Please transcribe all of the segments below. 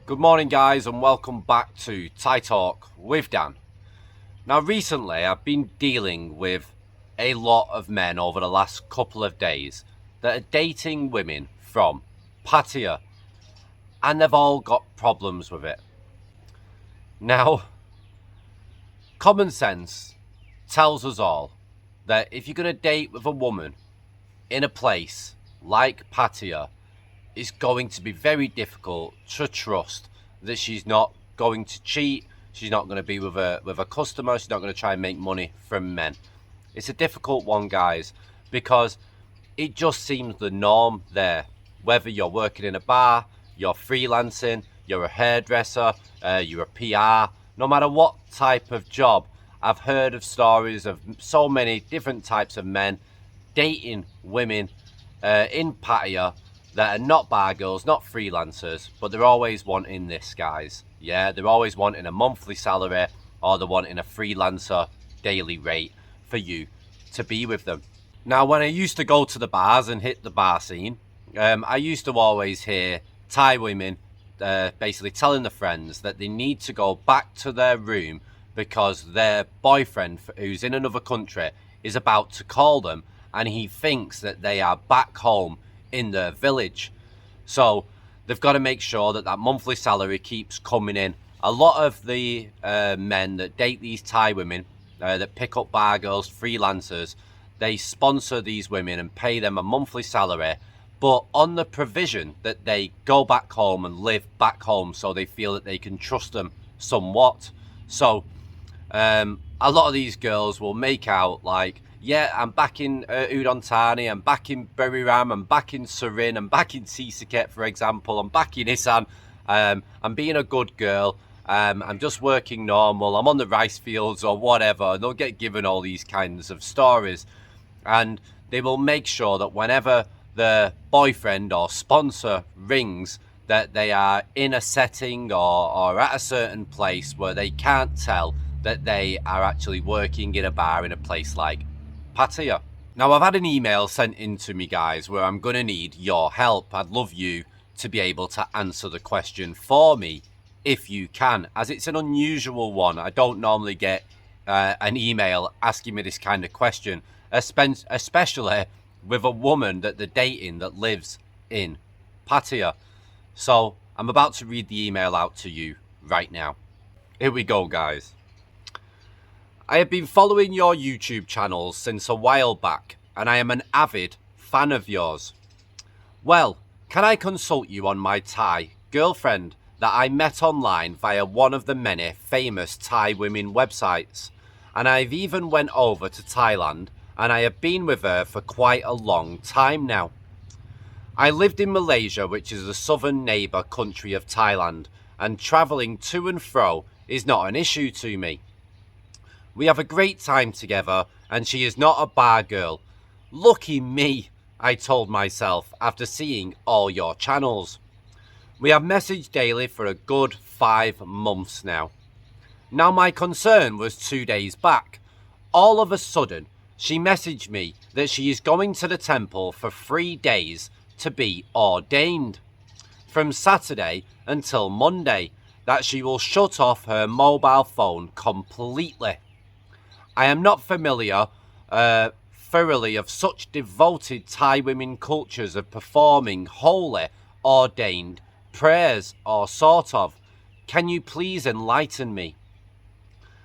Good morning guys and welcome back to Thai Talk with Dan. Now recently I've been dealing with a lot of men over the last couple of days that are dating women from Pattaya and they've all got problems with it. Now, common sense tells us all that if you're going to date with a woman in a place like Pattaya, it's going to be very difficult to trust that she's not going to cheat, she's not going to be with a customer, she's not going to try and make money from men. It's a difficult one, guys, because it just seems the norm there. Whether you're working in a bar, you're freelancing, you're a hairdresser, you're a PR, no matter what type of job, I've heard of stories of so many different types of men dating women in Pattaya that are not bar girls, not freelancers, but they're always wanting this, guys. Yeah, they're always wanting a monthly salary or they're wanting a freelancer daily rate for you to be with them. Now, when I used to go to the bars and hit the bar scene, I used to always hear Thai women basically telling their friends that they need to go back to their room because their boyfriend, who's in another country, is about to call them and he thinks that they are back home in their village. So they've got to make sure that that monthly salary keeps coming in. A lot of the men that date these Thai women, that pick up bar girls, freelancers, they sponsor these women and pay them a monthly salary, but on the provision that they go back home and live back home so they feel that they can trust them somewhat. So a lot of these girls will make out like, yeah, I'm back in Udon Thani, I'm back in Buriram, I'm back in Surin, I'm back in Sisaket, for example, I'm back in Isan, I'm being a good girl, I'm just working normal, I'm on the rice fields or whatever. They'll get given all these kinds of stories and they will make sure that whenever the boyfriend or sponsor rings that they are in a setting or at a certain place where they can't tell that they are actually working in a bar in a place like Pattaya. Now, I've had an email sent in to me, guys, where I'm going to need your help. I'd love you to be able to answer the question for me if you can, as it's an unusual one. I don't normally get an email asking me this kind of question, especially with a woman that they're dating that lives in Pattaya. So I'm about to read the email out to you right now. Here we go, guys. I have been following your YouTube channels since a while back, and I am an avid fan of yours. Well, can I consult you on my Thai girlfriend that I met online via one of the many famous Thai women websites? And I've even went over to Thailand, and I have been with her for quite a long time now. I lived in Malaysia, which is the southern neighbour country of Thailand, and travelling to and fro is not an issue to me. We have a great time together and she is not a bar girl. Lucky me, I told myself after seeing all your channels. We have messaged daily for a good 5 months now. Now my concern was 2 days back. All of a sudden, she messaged me that she is going to the temple for 3 days to be ordained. From Saturday until Monday, that she will shut off her mobile phone completely. I am not familiar thoroughly of such devoted Thai women cultures of performing holy, ordained prayers or sort of. Can you please enlighten me?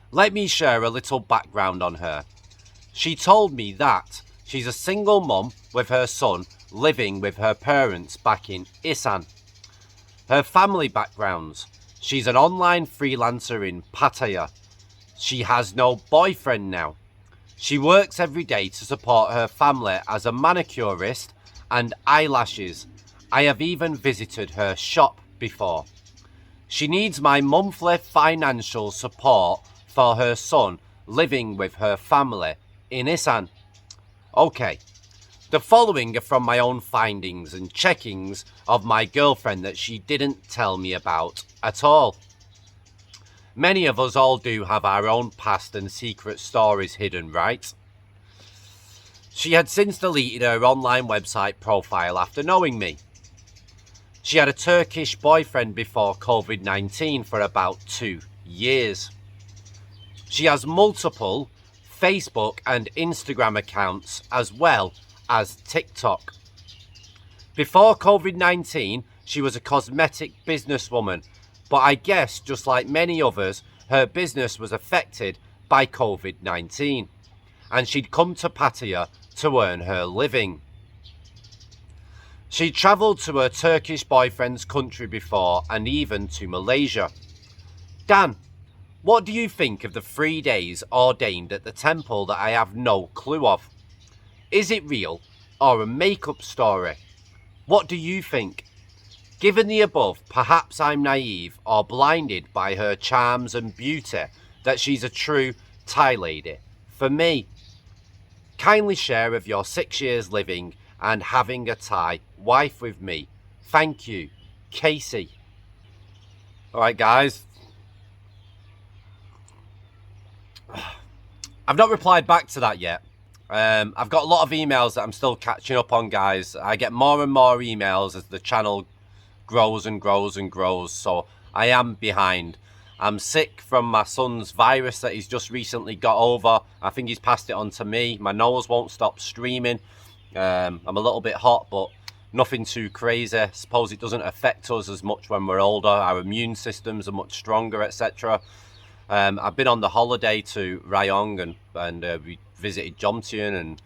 Let me share a little background on her. She told me that she's a single mum with her son living with her parents back in Isan. Her family backgrounds. She's an online freelancer in Pattaya. She has no boyfriend now. She works every day to support her family as a manicurist and eyelashes. I have even visited her shop before. She needs my monthly financial support for her son living with her family in Isan. Okay, the following are from my own findings and checkings of my girlfriend that she didn't tell me about at all. Many of us all do have our own past and secret stories hidden, right? She had since deleted her online website profile after knowing me. She had a Turkish boyfriend before COVID-19 for about 2 years. She has multiple Facebook and Instagram accounts as well as TikTok. Before COVID-19, she was a cosmetic businesswoman, but I guess just like many others, her business was affected by COVID-19, and she'd come to Pattaya to earn her living. She travelled to her Turkish boyfriend's country before, and even to Malaysia. Dan, what do you think of the 3 days ordained at the temple that I have no clue of? Is it real or a make-up story? What do you think? Given the above, perhaps I'm naive or blinded by her charms and beauty, that she's a true Thai lady. For me, kindly share of your 6 years living and having a Thai wife with me. Thank you, Casey. Alright guys, I've not replied back to that yet. I've got a lot of emails that I'm still catching up on, guys. I get more and more emails as the channel grows and grows and grows, so I am behind. I'm sick from my son's virus that he's just recently got over. I think he's passed it on to me. My nose won't stop streaming. I'm a little bit hot, but nothing too crazy. I suppose it doesn't affect us as much when we're older. Our immune systems are much stronger, etc. I've been on the holiday to Rayong and we visited Jomtien and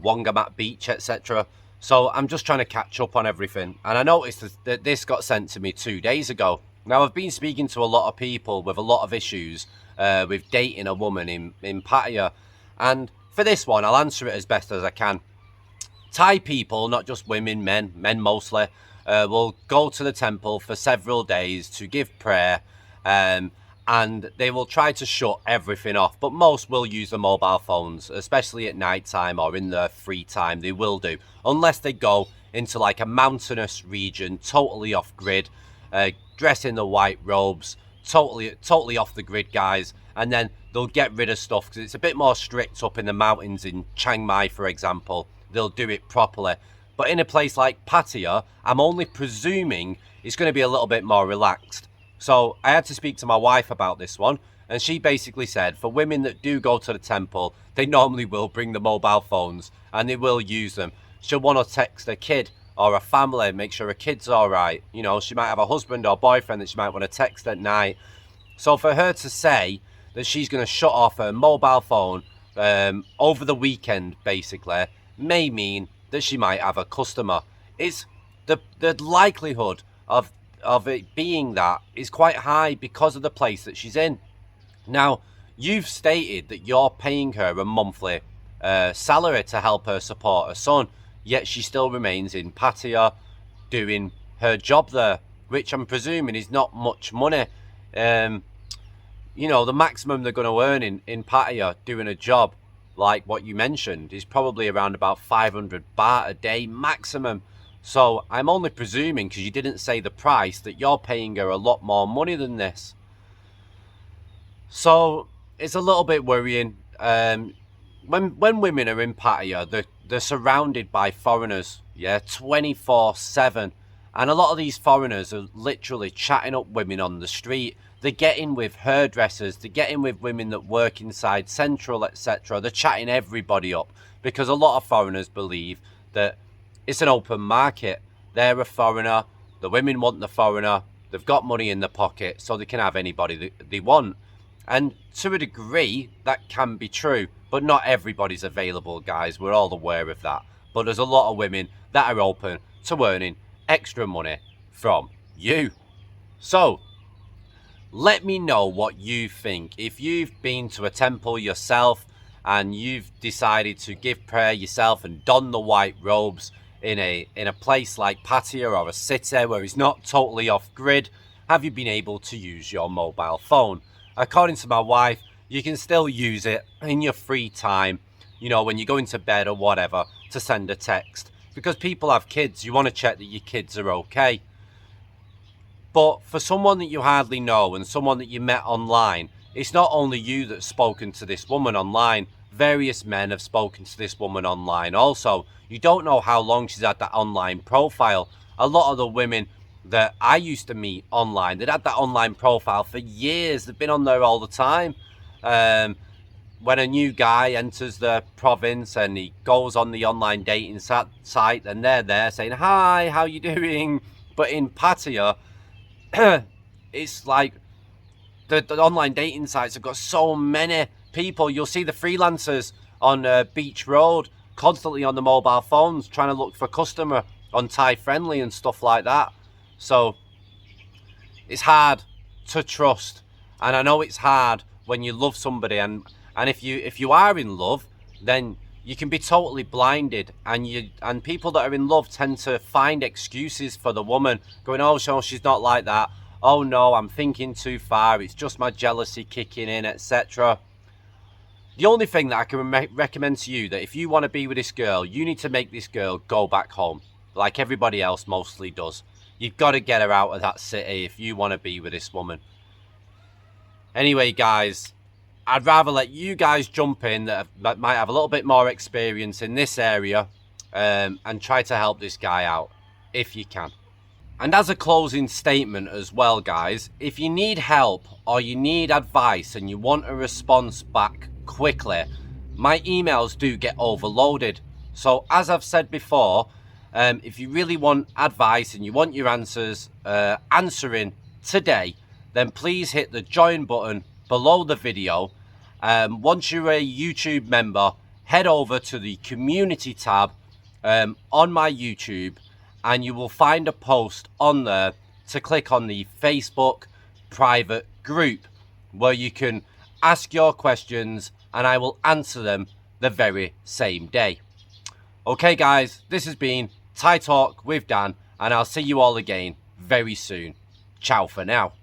Wongamat Beach, etc. So I'm just trying to catch up on everything. And I noticed that this got sent to me 2 days ago. Now, I've been speaking to a lot of people with a lot of issues with dating a woman in Pattaya. And for this one, I'll answer it as best as I can. Thai people, not just women, men mostly, will go to the temple for several days to give prayer, and they will try to shut everything off. But most will use the mobile phones, especially at night time or in their free time. They will do, unless they go into like a mountainous region, totally off grid, dress in the white robes, totally off the grid, guys. And then they'll get rid of stuff because it's a bit more strict up in the mountains in Chiang Mai, for example. They'll do it properly. But in a place like Pattaya, I'm only presuming it's going to be a little bit more relaxed. So I had to speak to my wife about this one, and she basically said for women that do go to the temple, they normally will bring the mobile phones and they will use them. She'll want to text a kid or a family, make sure her kid's all right. You know, she might have a husband or boyfriend that she might want to text at night. So for her to say that she's going to shut off her mobile phone over the weekend, basically, may mean that she might have a customer. It's the likelihood of it being that is quite high because of the place that she's in. Now, you've stated that you're paying her a monthly salary to help her support her son, yet she still remains in Pattaya doing her job there, which I'm presuming is not much money. You know, the maximum they're going to earn in Pattaya doing a job like what you mentioned is probably around about 500 baht a day maximum. So I'm only presuming, because you didn't say the price, that you're paying her a lot more money than this. So it's a little bit worrying. When women are in Pattaya, they're surrounded by foreigners, yeah, 24/7. And a lot of these foreigners are literally chatting up women on the street. They're getting with hairdressers, they're getting with women that work inside Central, etc. They're chatting everybody up because a lot of foreigners believe that it's an open market. They're a foreigner, the women want the foreigner, they've got money in their pocket, so they can have anybody they want. And to a degree, that can be true, but not everybody's available, guys. We're all aware of that. But there's a lot of women that are open to earning extra money from you. So, let me know what you think. If you've been to a temple yourself and you've decided to give prayer yourself and don the white robes in a place like Pattaya or a city where it's not totally off grid, have you been able to use your mobile phone? According to my wife, you can still use it in your free time, you know, when you're going to bed or whatever, to send a text. Because people have kids, you want to check that your kids are okay. But for someone that you hardly know and someone that you met online, it's not only you that's spoken to this woman online. Various men have spoken to this woman online also. You don't know how long she's had that online profile. A lot of the women that I used to meet online. They'd had that online profile for years. They've been on there all the time. When a new guy enters the province and he goes on the online dating site, and they're there saying, "Hi, how you doing?" But in Pattaya, it's like the online dating sites have got so many people. You'll see the freelancers on Beach Road constantly on the mobile phones trying to look for customer on Thai Friendly and stuff like that. So it's hard to trust, and I know it's hard when you love somebody, and if you are in love, then you can be totally blinded, and people that are in love tend to find excuses for the woman, going, "Oh, so she's not like that. Oh no, I'm thinking too far. It's just my jealousy kicking in, etc." The only thing that I can recommend to you, that if you want to be with this girl, you need to make this girl go back home, like everybody else mostly does. You've got to get her out of that city if you want to be with this woman. Anyway, guys, I'd rather let you guys jump in that might have a little bit more experience in this area, and try to help this guy out if you can. And as a closing statement as well, guys, if you need help or you need advice and you want a response back quickly, my emails do get overloaded. So as I've said before, if you really want advice and you want your answers answering today, then please hit the join button below the video. Once you're a YouTube member, head over to the community tab on my YouTube, and you will find a post on there to click on the Facebook private group, where you can ask your questions and I will answer them the very same day. Okay guys, this has been Thai Talk with Dan, and I'll see you all again very soon. Ciao for now.